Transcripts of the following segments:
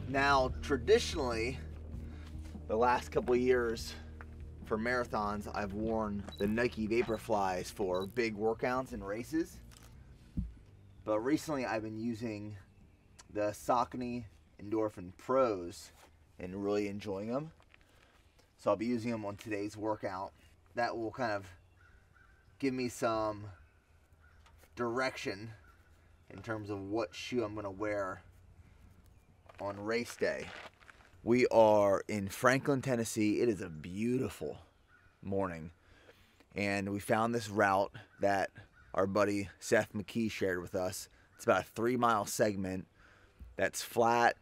Now, traditionally, the last couple of years for marathons, I've worn the Nike Vaporflies for big workouts and races. But recently, I've been using the Saucony Endorphin Pros and really enjoying them. So I'll be using them on today's workout. That will kind of give me some direction in terms of what shoe I'm going to wear on race day. We are in Franklin, Tennessee. It is a beautiful morning, and we found this route that our buddy Seth McKee shared with us. It's about a 3-mile segment that's flat,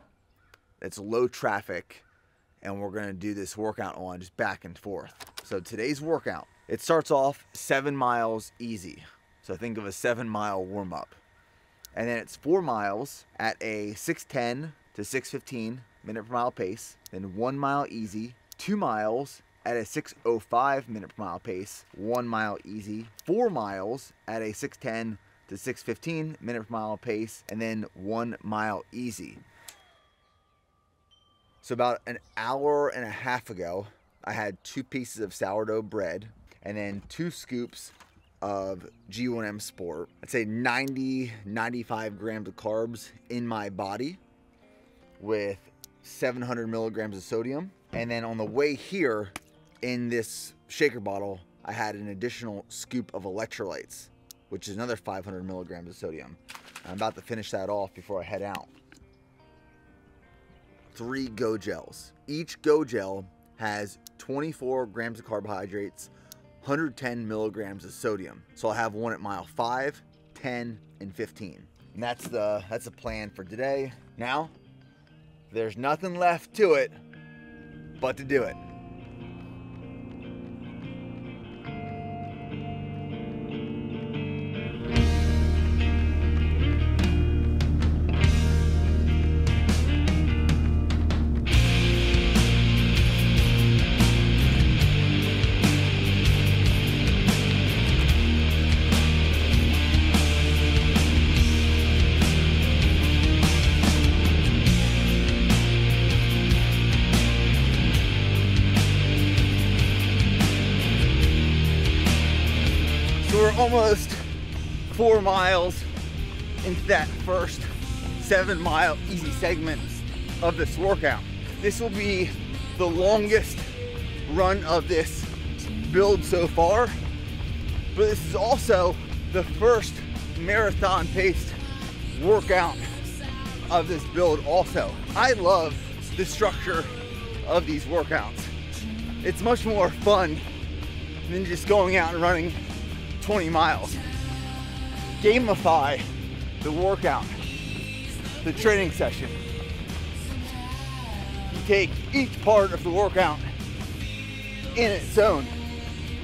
that's low traffic, and we're going to do this workout on just back and forth. So today's workout, it starts off 7 miles easy. So think of a 7-mile warm-up. And then it's 4 miles at a 6:10 to 6:15 minute per mile pace. Then 1 mile easy. 2 miles at a 6:05 minute per mile pace. 1 mile easy. 4 miles at a 6:10 to 6:15 minute per mile pace. And then 1 mile easy. So about an hour and a half ago, I had 2 pieces of sourdough bread and then 2 scoops of G1M Sport. I'd say 95 grams of carbs in my body with 700 milligrams of sodium. And then on the way here in this shaker bottle, I had an additional scoop of electrolytes, which is another 500 milligrams of sodium. I'm about to finish that off before I head out. 3 Go Gels. Each Go Gel has 24 grams of carbohydrates, 110 milligrams of sodium. So I'll have one at mile 5, 10, and 15. And that's the plan for today. Now, there's nothing left to it but to do it. We're almost 4 miles into that first 7-mile easy segment of this workout. This will be the longest run of this build so far, but this is also the first marathon paced workout of this build also. I love the structure of these workouts. It's much more fun than just going out and running 20 miles. Gamify the workout, the training session. You take each part of the workout in its own,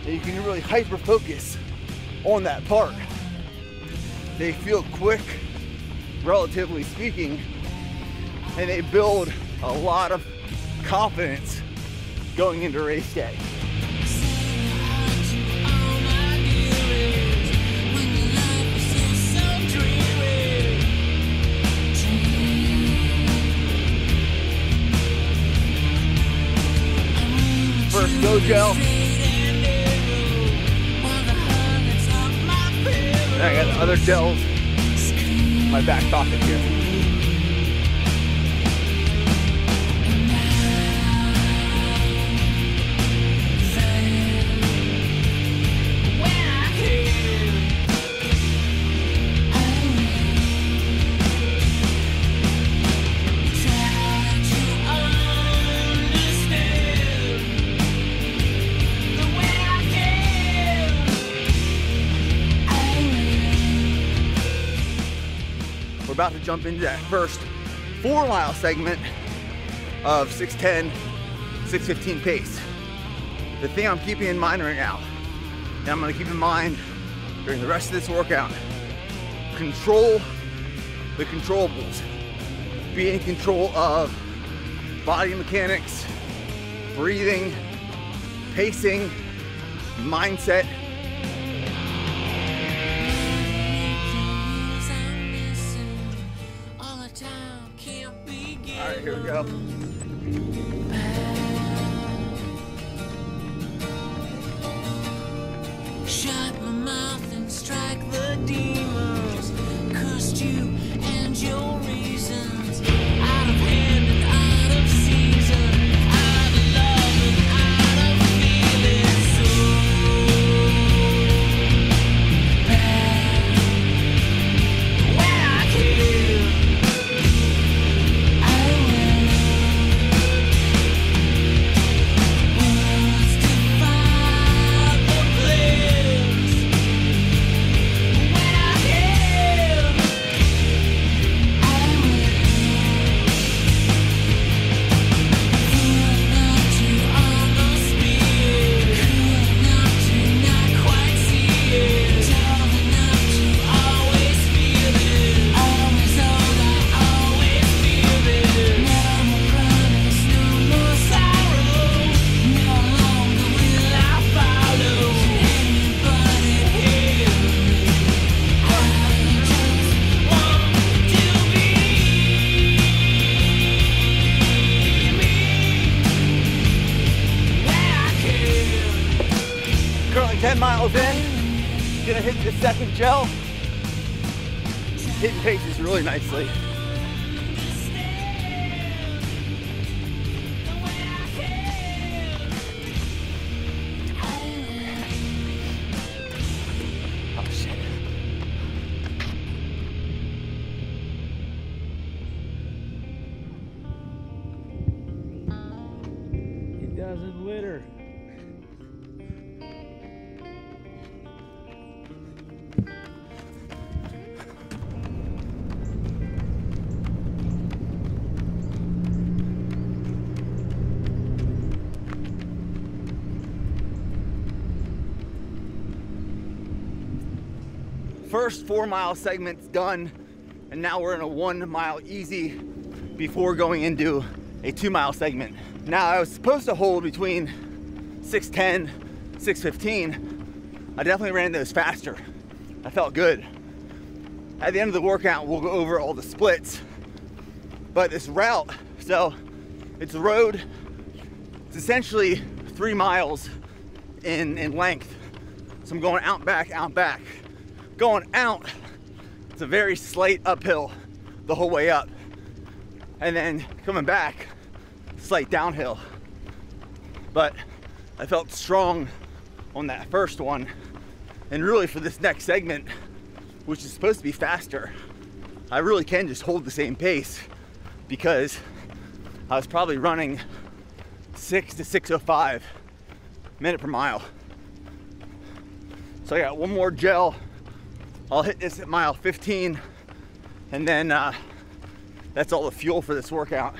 and you can really hyper focus on that part. They feel quick, relatively speaking, and they build a lot of confidence going into race day. First Go Gel. And I got the other gels in my back pocket here. We're about to jump into that first 4-mile segment of 6:10, 6:15 pace. The thing I'm keeping in mind right now, and I'm gonna keep in mind during the rest of this workout, control the controllables. Be in control of body mechanics, breathing, pacing, mindset. right, here we go. Shut my mouth and strike the demons. Cursed you and your reasons. Out of hand and out of season. Out of love and out of feeling. So bad. When I kill, I will. Words define the place. When I kill, I will. Cool enough to almost be it. Cool enough to not quite see it. Tall enough to always feel it. Always old, I always feel it. No more promise, no more sorrow. No longer will I follow anybody here. I just want to be me. When I kill. Currently 10 miles in. Gonna hit the second gel. Hitting paces really nicely. Oh shit. It doesn't litter. First 4 mile segment's done, and now we're in a 1 mile easy before going into a 2 mile segment. Now I was supposed to hold between 6:10, 6:15. I definitely ran those faster. I felt good. At the end of the workout, we'll go over all the splits. But this route, so it's a road, it's essentially 3 miles in length. So I'm going out, back, out, back. Going out, it's a very slight uphill the whole way up. And then coming back, slight downhill. But I felt strong on that first one. And really for this next segment, which is supposed to be faster, I really can just hold the same pace because I was probably running 6 to 6:05 minute per mile. So I got one more gel. I'll hit this at mile 15, and then that's all the fuel for this workout.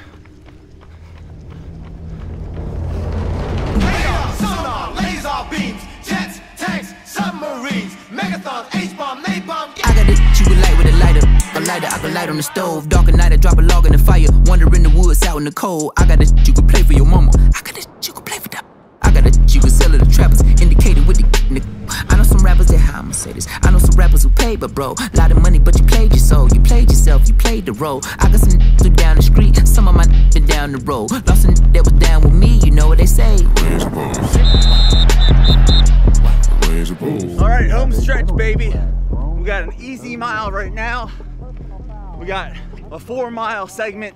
Radar, sonar, laser beams, jets, tanks, submarines, megathons, H-bomb, napalm. I got it, you would light with a lighter. A lighter, I can light on the stove. Dark at night, I drop a log in the fire. Wander in the woods, out in the cold. I got it, you could play for your mama. I got it, you could play for that. I got it, you could sell it to trappers. Indicated with the I know some rappers that how I'ma say this. I know some rappers who pay, but bro, lot of money, but you played your soul. You played yourself, you played the role. I got some who down the street, some of my been down the road. Lost some that was down with me, you know what they say. All right, home stretch, baby. We got an easy mile right now. We got a 4 mile segment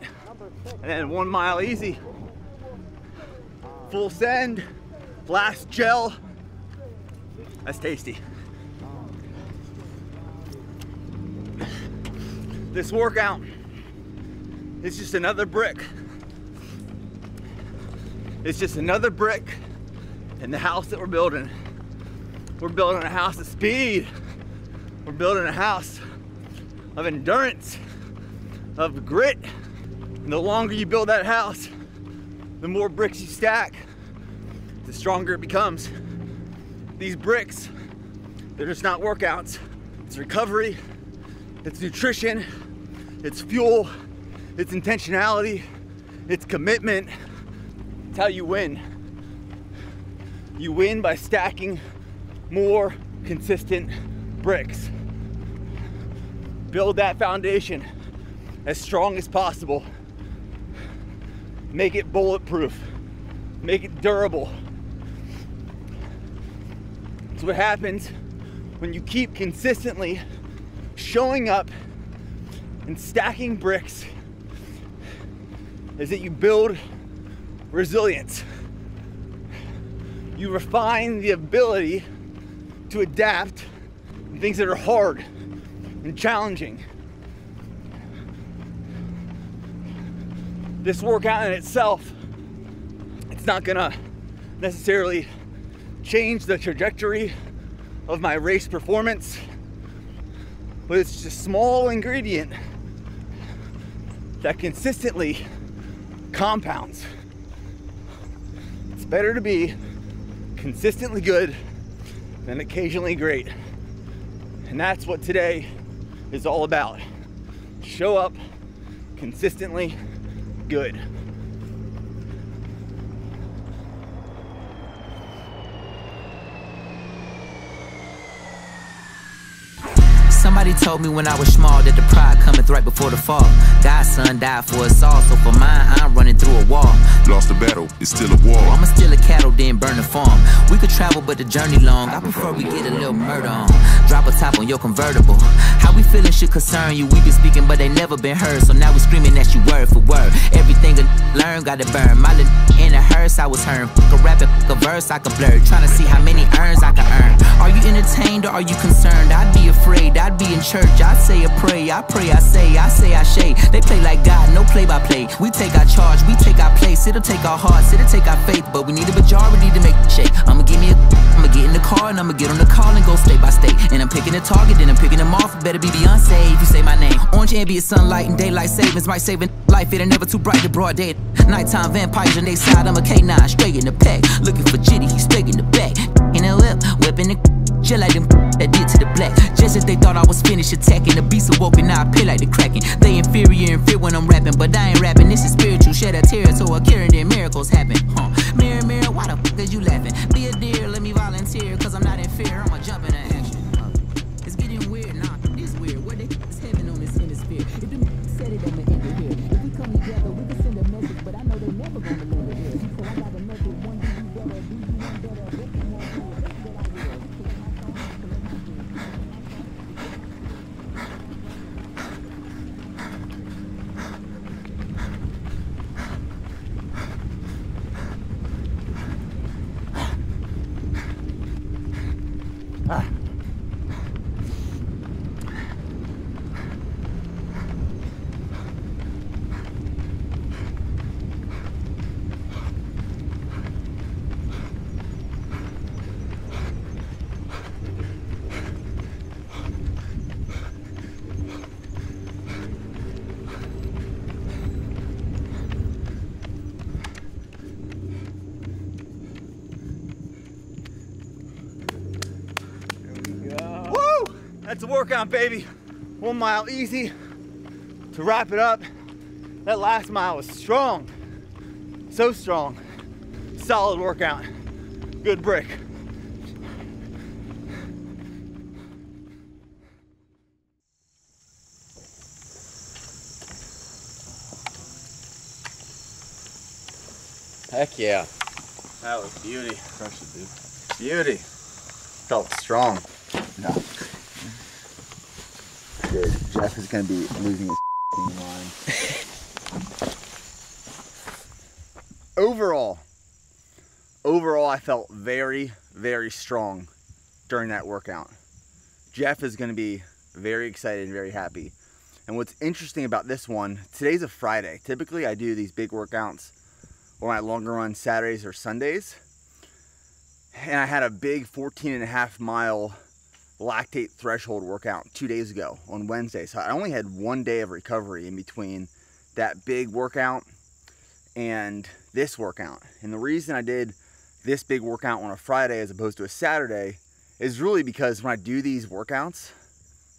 and then 1 mile easy. Full send, last gel. That's tasty. This workout is just another brick. It's just another brick in the house that we're building. We're building a house of speed. We're building a house of endurance, of grit. And the longer you build that house, the more bricks you stack, the stronger it becomes. These bricks, they're just not workouts. It's recovery, it's nutrition, it's fuel, it's intentionality, it's commitment. It's how you win. You win by stacking more consistent bricks. Build that foundation as strong as possible. make it bulletproof, make it durable. It's what happens when you keep consistently showing up and stacking bricks, is that you build resilience. You refine the ability to adapt to things that are hard and challenging. This workout in itself, it's not gonna necessarily change the trajectory of my race performance, but it's just a small ingredient that consistently compounds. It's better to be consistently good than occasionally great. And that's what today is all about. Show up consistently good. Somebody told me when I was small that the pride cometh right before the fall. God's son died for us all, so for mine, I'm running through a wall. Lost a battle, it's still a war. I'ma steal a cattle, then burn the farm. We could travel, but the journey long. I prefer we get a little murder on. Drop a top on your convertible. How we feeling should concern you. We been speaking, but they never been heard. So now we screaming at you word for word. Everything I learn, gotta burn. My little in a hearse, I was hearing. A rap it, a verse, I could blur. Trying to see how many earns I can earn. Are you entertained or are you concerned? I'd be afraid, I'd be in church. I'd say a pray, I pray, I say, I shade. They play like God, no play by play. We take our charge, we take our place. It'll take our hearts, it'll take our faith. But we need a majority to make it shake. I'ma get in the car and I'ma get on the call and go state by state. And I'm picking a target, then I'm picking them off. Better be Beyonce if you say my name. Orange ambient sunlight and daylight savings might save a life. It ain't never too bright to broad day. Nighttime vampires on they side, I'm a K9 straight in the pack. Looking for Jitty, he's straight in the back. In the whip, whipping the chill like them that did to the black. Just as they thought I was finished attacking, the beast awoke and now I appear like the Kraken. They inferior and fear when I'm rapping, but I ain't rapping. This is spiritual, shed a tear to a cure and then miracles happen. Mirror, mirror, why the fuck is you laughing? Be a deer, let me volunteer, cause I'm not in fear. I'ma jump into action. It's getting weird, nah, it's weird. Where the is heaven on this hemisphere? If the said it, I'ma end it here. If we come together, we can send a message, but I know they never gonna live it here. So I got a message, one do you better, do you want better, what you want to do, that's what I will. That's a workout, baby. 1 mile easy. To wrap it up, that last mile was strong. So strong. Solid workout. Good brick. Heck yeah. That was beauty. Crush it, dude. Beauty. Felt strong. No. Good. Jeff is gonna be losing his mind. Overall, I felt very, very strong during that workout. Jeff is gonna be very excited and very happy. And what's interesting about this one, today's a Friday. Typically I do these big workouts or my longer runs Saturdays or Sundays. And I had a big 14.5 mile lactate threshold workout 2 days ago on Wednesday. So I only had 1 day of recovery in between that big workout and this workout. And the reason I did this big workout on a Friday as opposed to a Saturday is really because when I do these workouts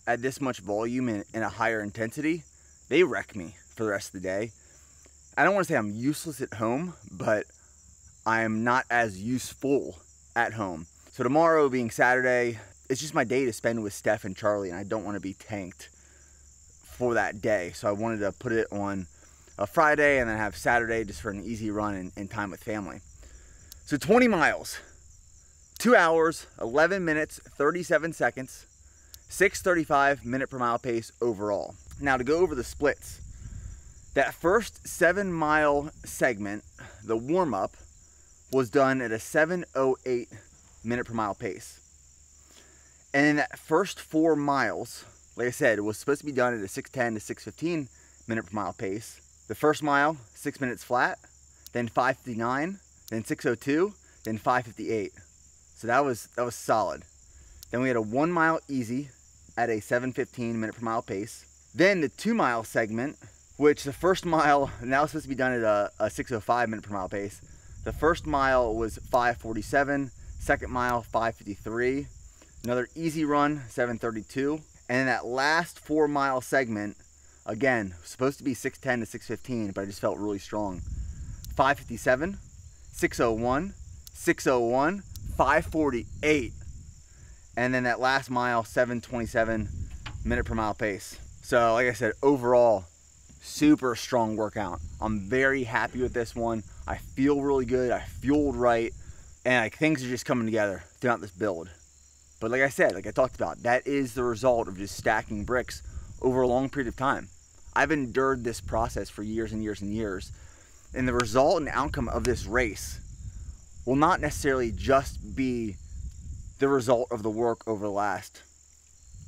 at this much volume and a higher intensity, they wreck me for the rest of the day. I don't want to say I'm useless at home, but I am not as useful at home. So tomorrow being Saturday, it's just my day to spend with Steph and Charlie, and I don't want to be tanked for that day. So I wanted to put it on Friday, and then have Saturday just for an easy run and time with family. So 20 miles, 2 hours, 11 minutes, 37 seconds, 6:35 minute per mile pace overall. Now to go over the splits, that first 7 mile segment, the warm up, was done at a 7:08 minute per mile pace. And then that first 4 miles, like I said, it was supposed to be done at a 6:10 to 6:15 minute per mile pace. The first mile, 6 minutes flat, then 5:59, then 6:02, then 5:58. So that was solid. Then we had a 1 mile easy at a 7:15 minute per mile pace. Then the 2 mile segment, which the first mile now is supposed to be done at a 6:05 minute per mile pace. The first mile was 5:47, second mile 5:53, another easy run 7:32, and then that last 4 mile segment, again, supposed to be 6:10 to 6:15, but I just felt really strong. 5:57, 6:01, 6:01, 5:48, and then that last mile 7:27 minute per mile pace. So like I said, overall, super strong workout. I'm very happy with this one. I feel really good. I fueled right, and like things are just coming together throughout this build. But like I said, like I talked about, that is the result of just stacking bricks over a long period of time. I've endured this process for years and years and years, and the result and outcome of this race will not necessarily just be the result of the work over the last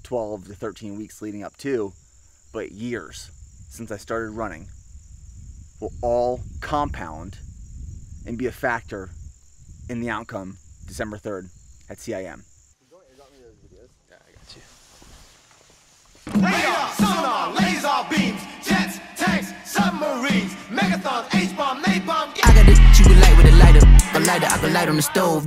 12 to 13 weeks leading up to, but years since I started running will all compound and be a factor in the outcome December 3rd at CIM. Radar, sonar, laser beams, jets, tanks, submarines, megathons, H-bomb, napalm. I got this you would light with a lighter. I can light on the stove.